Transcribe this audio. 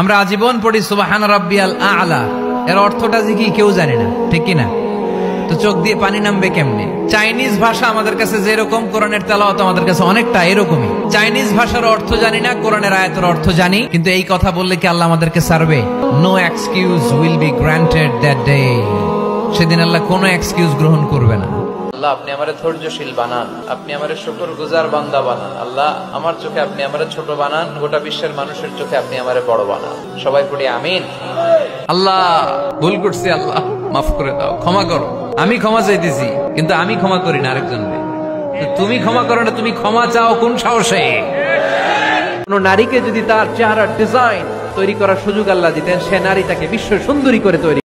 আমরা আজীবন পড়ি সুবহান রাব্বিয়াল আ'লা, এর অর্থটা কি কেউ জানে না, ঠিক কিনা? তো চোখ দিয়ে পানি নামবে কেমনে? চাইনিজ ভাষা আমাদের কাছে যেরকম, কোরআনের তেলাওয়াত আমাদের কাছে অনেকটা এরকমই। চাইনিজ ভাষার অর্থ জানি না, কোরআনের আয়াতের অর্থ জানি, কিন্তু এই কথা বললে কি আল্লাহ আমাদেরকে ছাড়বে? No excuse will be granted that day. সেদিন আল্লাহ কোনো এক্সকিউজ গ্রহণ করবে না। আল্লাহ আপনি আমারে ধৈর্যশীল বানান, আপনি আমারে শুকরগুজার বান্দা বানান। আল্লাহ আমার চোখে আপনি আমারে ছোট বানান, গোটা বিশ্বের মানুষের চোখে আপনি আমারে বড় বানান। সবাই পড়ি আমিন। আল্লাহ ভুল করছি, আল্লাহ মাফ করে দাও, ক্ষমা করো। আমি ক্ষমা চাইতেছি, কিন্তু আমি ক্ষমা করি না আরেকজনকে। তুমি ক্ষমা করো না, তুমি ক্ষমা চাও কোন সাহসে? কোন নারীকে যদি তার চেহারার ডিজাইন তৈরি করার সুযোগ আল্লাহ দিতেন, সে নারী তাকে বিশ্ব সুন্দরী করে তৈরি